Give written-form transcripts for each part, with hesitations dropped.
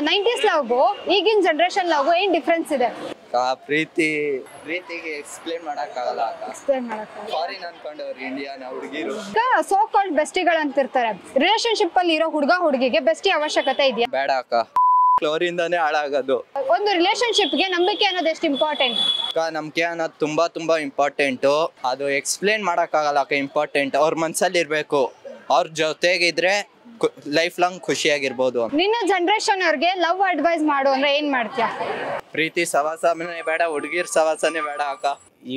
90s ಲವ್ಗೂ ಈಗಿನ generation ಲವ್ಗೂ ಏನ್ difference ಇದೆ? ಪ್ರೀತಿಗೆ ಎಕ್ಸ್ಪ್ಲೇನ್ ಮಾಡಕ್ಕಾಗಲ್ಲ. ಫಾರಿನ್ ಅನ್ಕೊಂಡವ್ರು ಇಂಡಿಯಾನ ಹುಡುಗಿರು ಸೋ ಕಾಲ್ಡ್ ಬೆಸ್ಟಿಗಳು ಅಂತಿರ್ತಾರೆ. ರಿಲೇಶನ್ಶಿಪ್ ಅಲ್ಲಿ ಇರೋ ಹುಡುಗ ಹುಡುಗಿಗೆ ಬೆಸ್ಟಿ ಅವಶ್ಯಕತೆ ಇದೆಯಾ? ಬೇಡ ಅಕ್ಕ, ಕ್ಲೋರಿಂದಾನೇ ಹಾಳಾಗೋದು. ಒಂದು ರಿಲೇಶನ್ಶಿಪ್ ಗೆ ನಂಬಿಕೆ ಅನ್ನೋದು ಎಷ್ಟು ಇಂಪಾರ್ಟೆಂಟ್? ನಂಬಿಕೆ ಅನ್ನೋದು ತುಂಬಾ ಇಂಪಾರ್ಟೆಂಟು. ಅದು ಎಕ್ಸ್ಪ್ಲೇನ್ ಮಾಡಕ್ಕಾಗಲ್ಲ ಅಕ್ಕ. ಇಂಪಾರ್ಟೆಂಟ್ ಅವ್ರ ಮನ್ಸಲ್ಲಿ ಇರ್ಬೇಕು. ಅವ್ರ ಜೊತೆಗಿದ್ರೆ ಲೈಫ್ ಲಾಂಗ್ ಖುಷಿಯಾಗಿರ್ಬೋದು. ನಿನ್ನ ಜನರೇಷನ್ ಅವ್ರಿಗೆ ಲವ್ ಅಡ್ವೈಸ್ ಮಾಡು ಅಂದ್ರೆ ಏನ್ ಮಾಡ್ತೀಯ? ಪ್ರೀತಿ ಸವಾಸನೇ ಬೇಡ, ಹುಡುಗಿರ್ ಸವಾಸನೇ ಬೇಡ ಅಕ್ಕ.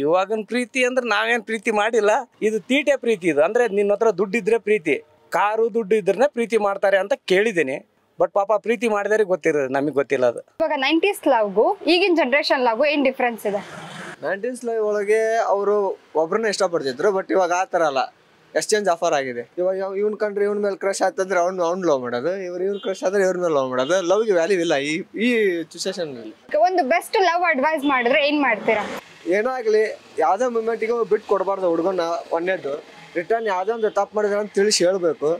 ಇವಾಗಿನ ಪ್ರೀತಿ ಅಂದ್ರೆ ನಾವೇನ್ ಪ್ರೀತಿ ಮಾಡಿಲ್ಲ. ಇದು ತೀಟೆ ಪ್ರೀತಿ. ಇದು ಅಂದ್ರೆ ನಿನ್ನ ಹತ್ರ ದುಡ್ಡಿದ್ರೆ ಪ್ರೀತಿ, ಕಾರು ದುಡ್ಡು ಇದ್ರೆ ಪ್ರೀತಿ ಮಾಡ್ತಾರೆ ಅಂತ ಕೇಳಿದ್ದೀನಿ. ಬಟ್ ಪಾಪ ಪ್ರೀತಿ ಮಾಡಿದರೆ ಗೊತ್ತಿರೋದು, ನಮಗೆ ಗೊತ್ತಿಲ್ಲ ಅದು. ಇವಾಗ 90s ಲವ್ಗೂ ಈಗಿನ ಜನರೇಷನ್ ಲವ್ಗೂ ಏನ್ ಡಿಫ್ರೆನ್ಸ್ ಇದೆ? 90s ಲವ್ ಒಳಗೆ ಅವರು ಒಬ್ರನ್ನ ಇಷ್ಟಪಡ್ತಿದ್ರು. ಬಟ್ ಇವಾಗ ಆ ಥರ ಅಲ್ಲ, ಎಕ್ಸ್ಚೇಂಜ್ ಆಫರ್ ಆಗಿದೆ. ಇವಾಗ ಇವ್ನ ಕಂಡ್ರೆ ಇವ್ನ ಮೇಲೆ ಕ್ರಶ್ ಆಯ್ತಂದ್ರೆ ಅವ್ನು ಲವ್ ಮಾಡೋದು, ಇವ್ನ ಕ್ರಶ್ ಆದ್ರೆ ಇವ್ರ ಮೇಲೆ ಲವ್ ಮಾಡೋದು. ಲವ್ಗೆ ವ್ಯಾಲ್ಯೂ ಇಲ್ಲ ಈ ಸಿಚುವೇಶನ್ ಅಲ್ಲಿ. ಒಂದು ಬೆಸ್ಟ್ ಲವ್ ಅಡ್ವೈಸ್ ಮಾಡಿದ್ರೆ ಏನ್ ಮಾಡ್ತೀರಾ? ಏನೋ ಆಗಲಿ, ಯಾವುದೇ ಮೂಮೆಂಟಿಗೆ ಬಿಟ್ಟು ಕೊಡಬಾರ್ದು ಹುಡುಗನ. ಒಂದೇದು ರಿಟರ್ನ್ ಯಾವುದೇ ಒಂದು ತಪ್ಪು ಮಾಡಿದ್ರೆ ಅಂತ ತಿಳಿಸಿ ಹೇಳ್ಬೇಕು.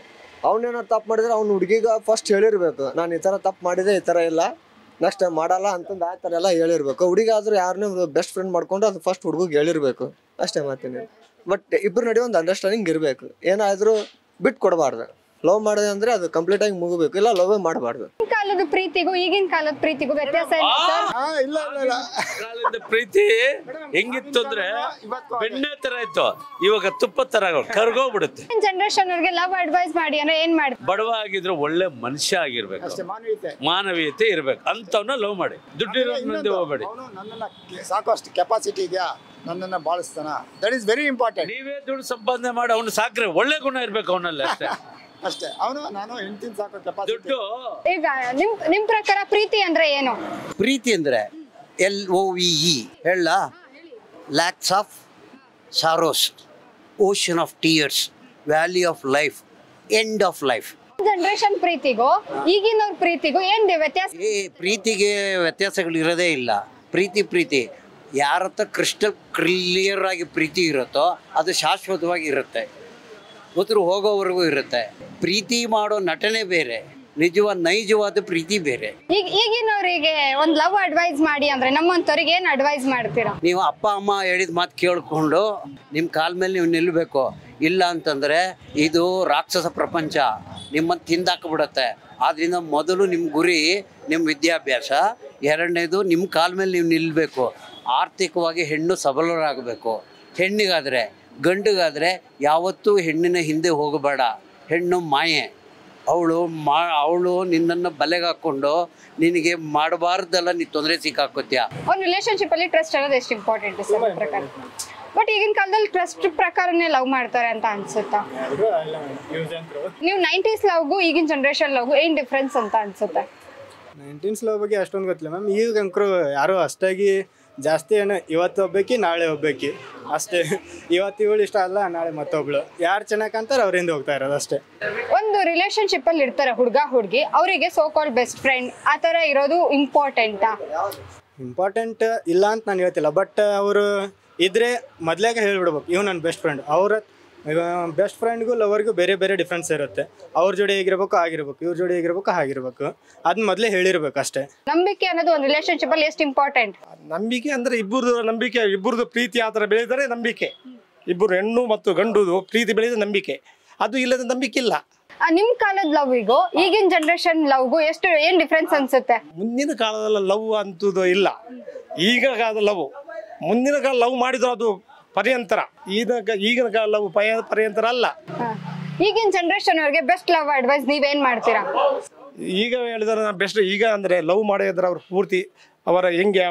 ಅವ್ನೇನಾರು ತಪ್ಪು ಮಾಡಿದ್ರೆ ಅವ್ನು ಹುಡುಗಿಗ ಫಸ್ಟ್ ಹೇಳಿರ್ಬೇಕು, ನಾನು ಈ ಥರ ತಪ್ಪು ಮಾಡಿದೆ, ಈ ಥರ ಇಲ್ಲ, ನೆಕ್ಸ್ಟ್ ಟೈಮ್ ಮಾಡಲ್ಲ ಅಂತಂದು ಆ ಥರ ಎಲ್ಲ ಹೇಳಿರ್ಬೇಕು. ಹುಡುಗ ಆದ್ರೂ ಯಾರನ್ನೂ ಬೆಸ್ಟ್ ಫ್ರೆಂಡ್ ಮಾಡ್ಕೊಂಡು ಅದು ಫಸ್ಟ್ ಹುಡುಗಿಗೆ ಹೇಳಿರ್ಬೇಕು ಅಷ್ಟೇ ಮಾತೀನಿ. ಬಟ್ ಇಬ್ಬರು ನಡುವೆ ಒಂದು ಅಂಡರ್ಸ್ಟ್ಯಾಂಡಿಂಗ್ ಇರಬೇಕು. ಏನಾದರೂ ಬಿಟ್ಟು ಕೊಡಬಾರ್ದು. ಲವ್ ಮಾಡಿದೆ ಅಂದ್ರೆ ಅದು ಕಂಪ್ಲೀಟ್ ಆಗಿ ಮುಗಬೇಕು, ಇಲ್ಲ ಲವ್ ಮಾಡಬಾರ್ದು. ಕಾಲದ ಪ್ರೀತಿಗೂ ಈಗಿನ ಕಾಲದ ಪ್ರೀತಿಗೂ ವ್ಯತ್ಯಾಸ ಇಲ್ಲ ಕಾಲದ ಪ್ರೀತಿ ಹೆಂಗಿತ್ತು ಅಂದ್ರೆ ಬೆಣ್ಣೆ ತರ ಇತ್ತು, ಇವಾಗ ತುಪ್ಪ ತರ ಕರ್ಗೋಗ್ಬಿಡುತ್ತೆ. ಜನರೇಷನ್ ಅವ್ರಿಗೆ ಲವ್ ಅಡ್ವೈಸ್ ಮಾಡಿ ಅಂದ್ರೆ ಏನ್ ಮಾಡಿ? ಬಡವ ಆಗಿದ್ರೆ ಒಳ್ಳೆ ಮನುಷ್ಯ ಆಗಿರ್ಬೇಕು, ಮಾನವೀಯತೆ ಇರ್ಬೇಕು, ಅಂತವ್ನ ಲವ್ ಮಾಡಿ. ದುಡ್ಡಿರೋ ಮುಂದೆ ಹೋಗ್ಬೇಡಿ. ಸಾಕು ಅಷ್ಟು ಕೆಪಾಸಿಟಿ ಇದೆಯಾ, ನನ್ನನ್ನ ಬಾಳಿಸ್ತಾನ, ದಟ್ ಇಸ್ ವೆರಿ ಇಂಪಾರ್ಟೆಂಟ್. ನೀವೇ ದುಡ್ಡು ಸಂಪಾದನೆ ಮಾಡಿ ಅವ್ನು ಸಾಕ್ರೆ ಒಳ್ಳೆ ಗುಣ ಇರ್ಬೇಕು ಅವನಲ್ಲಿ ಅಷ್ಟೇ. ಅಷ್ಟೇ, ನಾನು ಹೆಂಡತಿನ ಸಾಕೋ ಕೆಪಾಸಿಟಿ. ದುಡ್ಡು ಈಗ ನಿಮ್ ಪ್ರಕಾರ ಪ್ರೀತಿ ಅಂದ್ರೆ ಏನು? ಪ್ರೀತಿ ಅಂದರೆ LOVE ಹೇಳ, lakes of sorrows, ocean of tears, valley of life, end of life. Generation ಪ್ರೀತಿಗೂ ಈಗಿನವ್ರ ಪ್ರೀತಿಗೂ ಏನ್ ವ್ಯತ್ಯಾಸ? ಈ ಪ್ರೀತಿಗೆ ವ್ಯತ್ಯಾಸಗಳು ಇರೋದೇ ಇಲ್ಲ. ಪ್ರೀತಿ ಯಾರ ಹತ್ರ ಕ್ರಿಸ್ಟಲ್ ಕ್ಲಿಯರ್ ಆಗಿ ಪ್ರೀತಿ ಇರುತ್ತೋ ಅದು ಶಾಶ್ವತವಾಗಿ ಇರುತ್ತೆ, ಗೊತ್ತರು ಹೋಗೋವರೆಗೂ ಇರುತ್ತೆ. ಪ್ರೀತಿ ಮಾಡೋ ನಟನೆ ಬೇರೆ, ನೈಜವಾದ ಪ್ರೀತಿ ಬೇರೆ. ಈಗಿನವರಿಗೆ ಒಂದು ಲವ್ ಅಡ್ವೈಸ್ ಮಾಡಿ ಅಂದ್ರೆ ನಮ್ಮಂತವ್ರಿಗೆ ಏನ್ ಅಡ್ವೈಸ್ ಮಾಡ್ತೀರಾ? ನೀವು ಅಪ್ಪ ಅಮ್ಮ ಹೇಳಿದ ಮಾತು ಕೇಳಿಕೊಂಡು ನಿಮ್ಮ ಕಾಲ ಮೇಲೆ ನೀವು ನಿಲ್ಲಬೇಕು. ಇಲ್ಲ ಅಂತಂದರೆ ಇದು ರಾಕ್ಷಸ ಪ್ರಪಂಚ, ನಿಮ್ಮನ್ನು ತಿಂದಾಕ್ಬಿಡುತ್ತೆ. ಆದ್ದರಿಂದ ಮೊದಲು ನಿಮ್ಮ ಗುರಿ ನಿಮ್ಮ ವಿದ್ಯಾಭ್ಯಾಸ, ಎರಡನೇದು ನಿಮ್ಮ ಕಾಲ ಮೇಲೆ ನೀವು ನಿಲ್ಲಬೇಕು. ಆರ್ಥಿಕವಾಗಿ ಹೆಣ್ಣು ಸಬಲರಾಗಬೇಕು. ಹೆಣ್ಣಿಗಾದರೆ ಗಂಡಿಗಾದರೆ ಯಾವತ್ತೂ ಹೆಣ್ಣಿನ ಹಿಂದೆ ಹೋಗಬೇಡ. ಹೆಣ್ಣು ಮಾಯೆ, ಅವಳು ನಿನ್ನನ್ನು ಬಲೆಗೆ ಹಾಕ್ಕೊಂಡು ನಿನಗೆ ಮಾಡಬಾರ್ದೆಲ್ಲ ನೀ ತೊಂದರೆ ಸಿಕ್ಕಾಕೋತ್ಯ. ಒಂದು ರಿಲೇಶನ್ಶಿಪ್ ಅಲ್ಲಿ ಟ್ರಸ್ಟ್ ಅನ್ನೋದು ಎಷ್ಟು ಇಂಪಾರ್ಟೆಂಟ್ ಸರ್ ಪ್ರಕಾರ? ಬಟ್ ಈಗಿನ ಕಾಲದಲ್ಲಿ ಟ್ರಸ್ಟ್ ಪ್ರಕಾರನೇ ಲವ್ ಮಾಡ್ತಾರೆ ಅಂತ ಅನ್ಸುತ್ತಾ? ನೀವು 90s ಲವ್ಗೂ ಈಗಿನ ಜನರೇಷನ್ ಲವ್ಗೂ ಏನ್ ಡಿಫ್ರೆನ್ಸ್ ಅಂತ ಅನ್ಸುತ್ತೆ? 90s ಲವ್ ಬಗ್ಗೆ ಅಷ್ಟೊಂದು ಗೊತ್ತಿಲ್ಲ ಮ್ಯಾಮ್. ಈಗ ಅಂಕರು ಯಾರು ಅಷ್ಟಾಗಿ ಜಾಸ್ತಿ ಏನು, ಇವತ್ತು ಒಬ್ಬಾಕಿ ನಾಳೆ ಒಬ್ಬಾಕಿ ಅಷ್ಟೇ. ಇವತ್ತು ಇವಳು ಇಷ್ಟ ಅಲ್ಲ, ನಾಳೆ ಮತ್ತೊಬ್ಳು. ಯಾರು ಚೆನ್ನಾಗಿ ಅಂತಾರೆ ಅವರಿಂದ ಹೋಗ್ತಾ ಇರೋದು ಅಷ್ಟೇ. ಒಂದು ರಿಲೇಶನ್ಶಿಪ್ ಅಲ್ಲಿ ಇರ್ತಾರೆ ಹುಡುಗ ಹುಡುಗಿ, ಅವರಿಗೆ ಸೋ ಕಾಲ್ಡ್ ಬೆಸ್ಟ್ ಫ್ರೆಂಡ್ ಆ ಥರ ಇರೋದು ಇಂಪಾರ್ಟೆಂಟಾ? ಇಂಪಾರ್ಟೆಂಟ್ ಇಲ್ಲ ಅಂತ ನಾನು ಹೇಳ್ತಿಲ್ಲ. ಬಟ್ ಅವರು ಇದ್ರೆ ಮೊದಲಾಗೆ ಹೇಳ್ಬಿಡ್ಬೇಕು, ಇವ್ ನನ್ನ ಬೆಸ್ಟ್ ಫ್ರೆಂಡ್. ಅವ್ರ ಬೆಸ್ಟ್ ಫ್ರೆಂಡ್ಗೂ ಲವರ್ಗೂ ಬೇರೆ ಬೇರೆ ಡಿಫ್ರೆನ್ಸ್ ಇರುತ್ತೆ. ಅವ್ರ ಜೋಡಿ ಹೇಗಿರ್ಬೇಕು ಆಗಿರ್ಬೇಕು, ಇವ್ರ ಜೋಡಿ ಹೇಗಿರ್ಬೇಕು ಆಗಿರ್ಬೇಕು, ಅದನ್ನ ಮೊದಲೇ ಹೇಳಿರ್ಬೇಕು ಅಷ್ಟೇ. ನಂಬಿಕೆ ಅನ್ನೋದು ಒಂದು ರಿಲೇಶನ್ಶಿಪ್ ಅಲ್ಲಿ ಎಷ್ಟು ಇಂಪಾರ್ಟೆಂಟ್? ನಂಬಿಕೆ ಅಂದ್ರೆ ಇಬ್ಬರದು ಪ್ರೀತಿ ಆ ಥರ ಬೆಳೆದರೆ ನಂಬಿಕೆ. ಇಬ್ಬರು ಹೆಣ್ಣು ಮತ್ತು ಗಂಡು ಪ್ರೀತಿ ಬೆಳೆದ ನಂಬಿಕೆ, ಅದು ಇಲ್ಲದ ನಂಬಿಕೆ ಇಲ್ಲ. ನಿಮ್ ಕಾಲದ ಲವ್ಗೂ ಈಗಿನ ಜನರೇಷನ್ ಲವ್ಗೂ ಏನ್ ಡಿಫ್ರೆನ್ಸ್ ಅನ್ಸುತ್ತೆ? ಮುಂದಿನ ಕಾಲದ ಲವ್ ಅಂತದ್ದು ಇಲ್ಲ. ಈಗ ಕಾಲದ ಲವ್, ಮುಂದಿನ ಕಾಲ ಲವ್ ಮಾಡಿದ್ರು ಅದು ಪರ್ಯಂತರ. ಈಗಿನ ಕಾಲ ಲವ್ ಪರ್ಯಂತರ ಅಲ್ಲ. ಈಗಿನ ಜನರೇಷನ್ ಅವ್ರಿಗೆ ಬೆಸ್ಟ್ ಲವ್ ಅಡ್ವೈಸ್ ನೀವೇನ್ ಮಾಡ್ತೀರಾ? ಈಗ ಹೇಳಿದ್ರೆ ಬೆಸ್ಟ್. ಈಗ ಅಂದ್ರೆ ಲವ್ ಮಾಡಿದ್ರೆ ಅವ್ರು ಪೂರ್ತಿ ಅವರ ಹೆಂಗೆ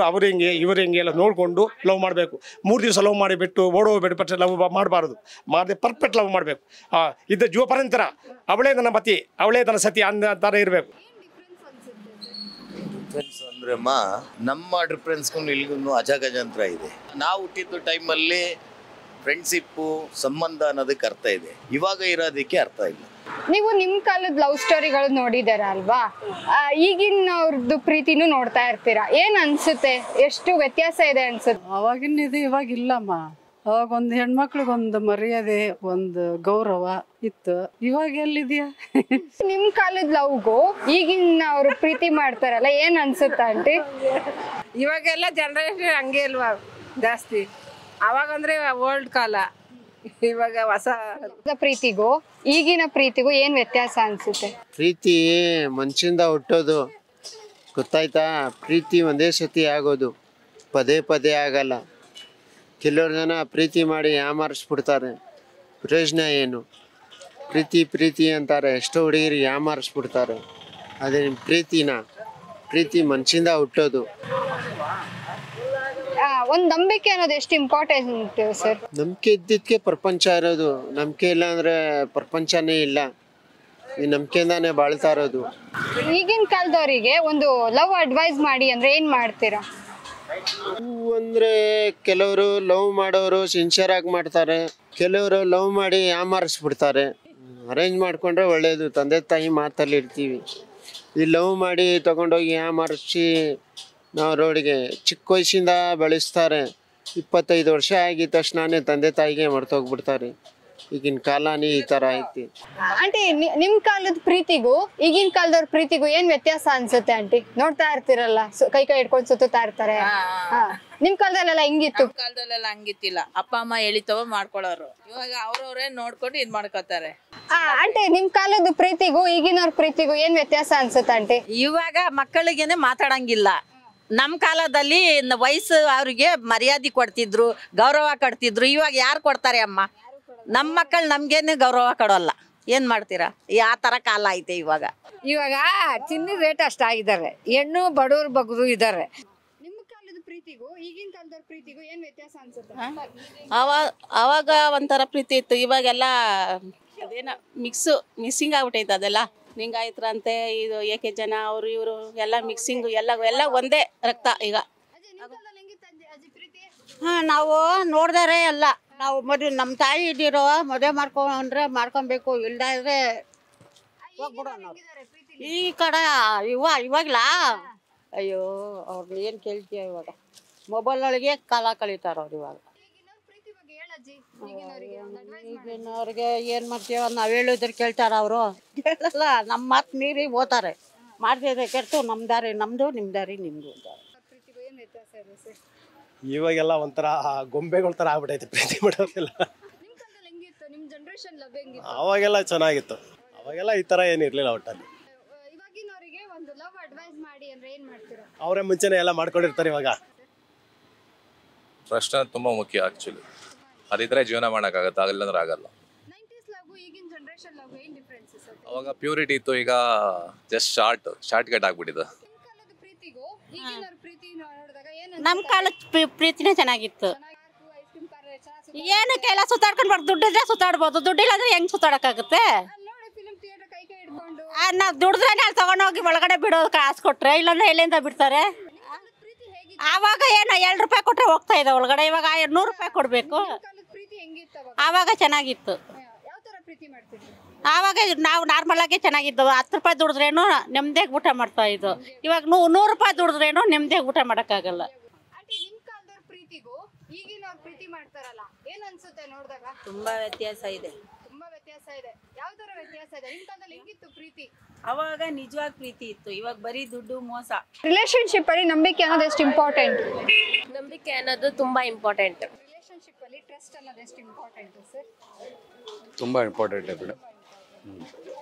ಅವ್ರು ಹೆಂಗೆ ಇವರು ಹೆಂಗೆ ಎಲ್ಲ ನೋಡಿಕೊಂಡು ಲವ್ ಮಾಡಬೇಕು. 3 ದಿವಸ ಲವ್ ಮಾಡಿಬಿಟ್ಟು ಓಡೋಗ್ಬಿಟ್ಟು ಲವ್ ಮಾಡಬಾರ್ದು. ಮಾಡದೆ ಪರ್ಫೆಕ್ಟ್ ಲವ್ ಮಾಡಬೇಕು. ಇದ್ದ ಜೀವ ಪರ್ಯಂತರ ಅವಳೇ ನನ್ನ ಪತಿ, ಅವಳೇ ನನ್ನ ಸತಿ ಥರ ಇರಬೇಕು. ಡಿಫ್ರೆನ್ಸ್ ಅಂದ್ರೆ ನಮ್ಮ ಡಿಫ್ರೆನ್ಸ್ಗೂ ಇಲ್ಲಿಗೂ ಅಜಗಜಾಂತರ ಇದೆ. ನಾವು ಹುಟ್ಟಿದ ಟೈಮಲ್ಲಿ ಫ್ರೆಂಡ್ಶಿಪ್ಪು ಸಂಬಂಧ ಅನ್ನೋದಕ್ಕೆ ಅರ್ಥ ಇದೆ, ಇವಾಗ ಇರೋದಕ್ಕೆ ಅರ್ಥ ಇಲ್ಲ. ನೀವು ನಿಮ್ ಕಾಲದ ಲವ್ ಸ್ಟೋರಿಗಳು ನೋಡಿದಾರ ಅಲ್ವಾ? ಈಗಿನವ್ರದ್ದು ಪ್ರೀತಿನೂ ನೋಡ್ತಾ ಇರ್ತೀರಾ, ಏನ್ ಅನ್ಸುತ್ತೆ? ಎಷ್ಟು ವ್ಯತ್ಯಾಸ ಇದೆ ಅನ್ಸುತ್ತೆ? ಅವಾಗಿನ ಇದು ಇವಾಗ ಇಲ್ಲಮ್ಮ. ಅವಾಗ ಒಂದು ಹೆಣ್ಮಕ್ಳಿಗೊಂದು ಮರ್ಯಾದೆ ಒಂದು ಗೌರವ ಇತ್ತು. ಇವಾಗ ಎಲ್ಲಿದೆಯಾ? ನಿಮ್ ಕಾಲದ ಲವ್ಗೂ ಈಗಿನ ಅವ್ರು ಪ್ರೀತಿ ಮಾಡ್ತಾರಲ್ಲ ಏನ್ ಅನ್ಸುತ್ತ ಆಂಟಿ? ಇವಾಗೆಲ್ಲ ಜನರೇಷನ್ ಹಂಗೆ ಇಲ್ವಾ ಜಾಸ್ತಿ. ಅವಾಗಂದ್ರೆ ಓಲ್ಡ್ ಕಾಲ, ಇವಾಗ ಹೊಸ ಪ್ರೀತಿಗೂ ಈಗಿನ ಪ್ರೀತಿಗೂ ಏನ್ ವ್ಯತ್ಯಾಸ ಅನ್ಸುತ್ತೆ? ಪ್ರೀತಿ ಮನ್ಸಿಂದ ಹುಟ್ಟೋದು, ಗೊತ್ತಾಯ್ತಾ? ಪ್ರೀತಿ ಒಂದೇ ಸತಿ ಆಗೋದು, ಪದೇ ಪದೇ ಆಗಲ್ಲ. ಕೆಲವ್ರು ಜನ ಪ್ರೀತಿ ಮಾಡಿ ಯಾಮಾರಿಸ್ಬಿಡ್ತಾರೆ, ಪ್ರಯೋಜನ ಏನು? ಪ್ರೀತಿ ಅಂತಾರೆ, ಎಷ್ಟೋ ಹುಡುಗಿರಿಗೆ ಯಾಮಾರಿಸ್ಬಿಡ್ತಾರೆ. ಅದೇ ನಿಮ್ಮ ಪ್ರೀತಿ ಮನ್ಸಿಂದ ಹುಟ್ಟೋದು. ಒಂದ್ ನಂಬಿಕೆ ಅನ್ನೋದು ಎಷ್ಟು ಇಂಪಾರ್ಟೆಂಟ್ ಸರ್? ನಂಬಿಕೆ ಇದ್ದಿದ್ದಕ್ಕೆ ಪ್ರಪಂಚ ಇರೋದು. ನಂಬಿಕೆ ಇಲ್ಲ ಅಂದರೆ ಪ್ರಪಂಚನೇ ಇಲ್ಲ. ಈ ನಂಬಿಕೆಯಿಂದಾನೇ ಬಾಳ್ತಾ ಇರೋದು. ಈಗಿನ ಕಾಲದವರಿಗೆ ಒಂದು ಲವ್ ಅಡ್ವೈಸ್ ಮಾಡಿ ಅಂದ್ರೆ ಏನ್ ಮಾಡ್ತೀರಾ? ಅಂದರೆ ಕೆಲವರು ಲವ್ ಮಾಡೋರು ಸಿನ್ಸಿಯರ್ ಆಗಿ ಮಾಡ್ತಾರೆ, ಕೆಲವರು ಲವ್ ಮಾಡಿ ಯಾಮಾರಿಸ್ಬಿಡ್ತಾರೆ. ಅರೇಂಜ್ ಮಾಡ್ಕೊಂಡ್ರೆ ಒಳ್ಳೆಯದು, ತಂದೆ ತಾಯಿ ಮಾತಲ್ಲಿ ಇರ್ತೀವಿ. ಈ ಲವ್ ಮಾಡಿ ತಗೊಂಡೋಗಿ ಯಾಮಾರಿಸಿ ನಾವು ರೋಡಿಗೆ ಚಿಕ್ಕ ವಯಸ್ಸಿಂದ ಬೆಳೆಸ್ತಾರೆ. 25 ವರ್ಷ ಆಗಿದ ತಕ್ಷಣನೇ ತಂದೆ ತಾಯಿಗೆ ಮರ್ತೋಗ್ಬಿಡ್ತಾರೆ. ಈಗಿನ ಕಾಲನೇ ಈ ಥರ ಐತಿ. ಆಂಟಿ, ನಿಮ್ ಕಾಲದ ಪ್ರೀತಿಗೂ ಈಗಿನ ಕಾಲದವ್ರ ಪ್ರೀತಿಗೂ ಏನ್ ವ್ಯತ್ಯಾಸ ಅನ್ಸುತ್ತೆ ಆಂಟಿ? ನೋಡ್ತಾ ಇರ್ತಿರಲ್ಲ, ಕೈ ಹಿಡ್ಕೊಂಡು ಸುತ್ತಾ ಇರ್ತಾರೆ. ನಿಮ್ ಕಾಲದಲ್ಲೆಲ್ಲ ಹೆಂಗಿತ್ತು? ಕಾಲದಲ್ಲೆಲ್ಲ ಹಂಗಿತ್ತಿಲ್ಲ, ಅಪ್ಪ ಅಮ್ಮ ಹೇಳಿತವ ಮಾಡ್ಕೊಳ್ಳೋರು. ಇವಾಗ ಅವ್ರವ್ರೇ ನೋಡ್ಕೊಂಡು ಇದ್ ಮಾಡ್ಕೋತಾರೆ. ಆಂಟಿ, ನಿಮ್ ಕಾಲದ ಪ್ರೀತಿಗೂ ಈಗಿನವ್ರ ಪ್ರೀತಿಗೂ ಏನ್ ವ್ಯತ್ಯಾಸ ಅನ್ಸುತ್ತೆ ಆಂಟಿ? ಇವಾಗ ಮಕ್ಕಳಿಗೇನೆ ಮಾತಾಡಂಗಿಲ್ಲ. ನಮ್ಮ ಕಾಲದಲ್ಲಿ ವಯಸ್ಸು ಅವ್ರಿಗೆ ಮರ್ಯಾದೆ ಕೊಡ್ತಿದ್ರು, ಗೌರವ ಕೊಡ್ತಿದ್ರು. ಇವಾಗ ಯಾರು ಕೊಡ್ತಾರೆ ಅಮ್ಮ? ನಮ್ಮ ಮಕ್ಕಳು ನಮ್ಗೇನೆ ಗೌರವ ಕೊಡೋಲ್ಲ. ಏನ್ ಮಾಡ್ತೀರಾ? ಆ ತರ ಕಾಲ ಐತೆ ಇವಾಗ. ಚಿನ್ನ ರೇಟ್ ಅಷ್ಟಾಗಿದ್ದಾರೆ, ಹೆಣ್ಣು ಬಡವ್ರು ಬಗ್ರು ಇದ್ದಾರೆ. ನಿಮ್ಮ ಕಾಲದ ಪ್ರೀತಿಗೂ ಈಗಿನ ಕಾಲದವ್ರ ಪ್ರೀತಿಗೂ ಏನ್ ವ್ಯತ್ಯಾಸ ಅನ್ಸುತ್ತೆ? ಅವಾಗ ಒಂಥರ ಪ್ರೀತಿ ಇತ್ತು, ಇವಾಗೆಲ್ಲ ಅದೇನೋ ಮಿಕ್ಸಿಂಗ್ ಆಗ್ಬಿಟ್ಟೈತೆ. ಅದೆಲ್ಲ ಲಿಂಗಾಯತರಂತೆ, ಇದು ಏಕೆ ಜನ, ಅವರು ಇವರು ಎಲ್ಲ ಮಿಕ್ಸಿಂಗ್, ಎಲ್ಲ ಒಂದೇ ರಕ್ತ ಈಗ. ನಾವು ನೋಡ್ದಾರೆ ಎಲ್ಲ. ನಾವು ಮದುವೆ ನಮ್ಮ ತಾಯಿ ಇದ್ದಿರೋ ಮದುವೆ ಮಾಡ್ಕೊಬೇಕು, ಇಲ್ದ ಇದ್ರೆ ಹೋಗ್ಬಿಡೋ ನಾವು. ಈ ಕಡೆ ಇವಾಗಲಾ ಅಯ್ಯೋ ಅವ್ರನ್ನ ಏನು ಕೇಳ್ತೀಯ? ಇವಾಗ ಮೊಬೈಲ್ ಒಳಗೆ ಕಾಲ ಕಳೀತಾರ ಅವ್ರು. ಇವಾಗ ಈಗಿನವ್ರಿಗೆ ಏನು ಮಾಡ್ತೀವ? ನಾವು ಹೇಳಿದ್ರೆ ಕೇಳ್ತಾರ ಅವರು? ಕೇಳಲ್ಲ. ನಮ್ಮ ಮಾತು ಮೀರಿ ಹೋಗ್ತಾರೆ. ಮಾಡ್ತಿದ್ರೆ ಕೆಟ್ಟು ನಮ್ಮ ದಾರಿ ನಮ್ಮದು, ನಿಮ್ಮ ದಾರಿ ನಿಮ್ಮದು. ಇವಾಗೆಲ್ಲ ಒಂಥರ ಗೊಂಬೆಗಳ ಥರ ಆಗ್ಬಿಟ್ಟೈತೆ ಪ್ರೀತಿ ಮಾಡೋದೆಲ್ಲ. ಅವಾಗೆಲ್ಲ ಚೆನ್ನಾಗಿತ್ತು, ಅವಾಗೆಲ್ಲ ಈ ಥರ ಏನಿರಲಿಲ್ಲ ಒಟ್ಟಲ್ಲಿ. ಅವರೇ ಮುಂಚೆನೇ ಎಲ್ಲ ಮಾಡ್ಕೊಂಡಿರ್ತಾರೆ. ಇವಾಗ ಟ್ರಸ್ಟ್ ತುಂಬ ಮುಖ್ಯ ಆ್ಯಕ್ಚುಲಿ. ಅದಿದ್ರೆ ಜೀವನ ಮಾಡೋಕ್ಕಾಗತ್ತೆ, ಆಗಿಲ್ಲ ಅಂದ್ರೆ ಆಗಲ್ಲ. ಅವಾಗ ಪ್ಯೂರಿಟಿ ಇತ್ತು, ಈಗ ಜಸ್ಟ್ ಶಾರ್ಟ್ ಕಟ್ ಆಗ್ಬಿಟ್ಟಿದೆ. ನಮ್ಮ ಕಾಲದ ಪ್ರೀತಿನೇ ಚೆನ್ನಾಗಿತ್ತು. ಏನಕ್ಕೆ ಎಲ್ಲ ಸುತ್ತಾಡ್ಕೊಂಡು ಬರ್ದು, ದುಡ್ಡಿದ್ರೆ ಸುತ್ತಾಡ್ಬೋದು, ದುಡ್ಡಿಲ್ಲ ಅಂದ್ರೆ ಹೆಂಗ್ ಸುತ್ತಾಡಕ್ಕಾಗುತ್ತೆ? ನಾವು ದುಡಿದ್ರೆ ಅಲ್ಲಿ ತಗೊಂಡೋಗಿ ಒಳಗಡೆ ಬಿಡೋದು ಕಾಸು ಕೊಟ್ರೆ, ಇಲ್ಲಾಂದ್ರೆ ಎಲ್ಲಿಂದ ಬಿಡ್ತಾರೆ? ಆವಾಗ ಏನು 2 ರೂಪಾಯಿ ಕೊಟ್ರೆ ಹೋಗ್ತಾ ಇದೆ ಒಳಗಡೆ. ಇವಾಗ 100 ರೂಪಾಯಿ ಕೊಡ್ಬೇಕು. ಆವಾಗ ಚೆನ್ನಾಗಿತ್ತು. ಆವಾಗ ನಾವು ನಾರ್ಮಲ್ ಆಗಿ ಚೆನ್ನಾಗಿದ್ದು. 10 ರೂಪಾಯಿ ದುಡಿದ್ರೇನು ನೆಮ್ಮದಿಯಾಗಿ ಊಟ ಮಾಡ್ತಾ ಇದ್ದು. ಇವಾಗ 100 ರೂಪಾಯಿ ದುಡಿದ್ರೇನು ನೆಮ್ಮದಿಯಾಗಿ ಊಟ ಮಾಡೋಕ್ಕಾಗಲ್ಲ. ತುಂಬಾ ವ್ಯತ್ಯಾಸ ಇದೆ. ಅವಾಗ ನಿಜವಾದ ಪ್ರೀತಿ ಇತ್ತು, ಇವಾಗ ಬರೀ ದುಡ್ಡು ಮೋಸ. ರಿಲೇಶನ್ಶಿಪ್ ಅಲ್ಲಿ ನಂಬಿಕೆ ಅನ್ನೋದು ಎಷ್ಟು ಇಂಪಾರ್ಟೆಂಟ್? ನಂಬಿಕೆ ಅನ್ನೋದು ತುಂಬಾ ಇಂಪಾರ್ಟೆಂಟ್. ರಿಲೇಶನ್ಶಿಪ್ ಅಲ್ಲಿ ಟ್ರಸ್ಟ್ ಅನ್ನೋದು ಎಷ್ಟು ಇಂಪಾರ್ಟೆಂಟ್ ಸರ್? ತುಂಬಾ ಇಂಪಾರ್ಟೆಂಟ್ ಬಿಡು.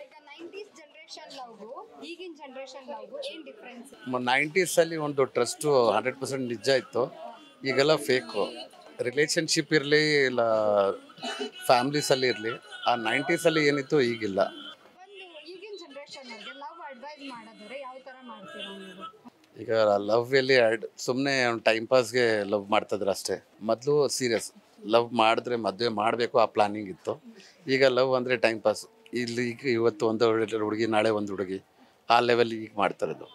ಈಗ 90s ಜನರೇಷನ್ ಲವ್ಗೂ ಈಗಿನ ಜನರೇಷನ್ ಲವ್ಗೂ ಏನು ಡಿಫರೆನ್ಸ್? 90s ಅಲ್ಲಿ ಒಂದು ಟ್ರಸ್ಟು 100% ನಿಜ ಇತ್ತು, ಈಗೆಲ್ಲ ಫೇಕು. ರಿಲೇಷನ್ಶಿಪ್ ಇರಲಿ ಇಲ್ಲ ಫ್ಯಾಮ್ಲೀಸಲ್ಲಿ ಇರಲಿ, ಆ 90s ಅಲ್ಲಿ ಏನಿತ್ತು ಈಗಿಲ್ಲ. ಈಗಿನ ಜನರೇಷನ್ಗೆ ಲವ್ ಅಡ್ವೈಸ್ ಮಾಡಿದ್ರೆ ಯಾವ ಥರ ಮಾಡ್ತೀರಾ ನೀವು? ಈಗ ಲವ್ ಎಲ್ಲಿ ಸುಮ್ಮನೆ ಟೈಮ್ ಪಾಸ್ಗೆ ಲವ್ ಮಾಡ್ತಿದ್ರು ಅಷ್ಟೇ. ಮೊದಲು ಸೀರಿಯಸ್ ಲವ್ ಮಾಡಿದ್ರೆ ಮದುವೆ ಮಾಡಬೇಕು ಆ ಪ್ಲಾನಿಂಗ್ ಇತ್ತು. ಈಗ ಲವ್ ಅಂದರೆ ಟೈಮ್ ಪಾಸ್. ಇಲ್ಲಿ ಈಗ ಇವತ್ತು ಒಂದು ಹುಡುಗಿ, ನಾಳೆ ಒಂದು ಹುಡುಗಿ, ಆ ಲೆವೆಲ್ ಈಗ ಮಾಡ್ತಾರದು.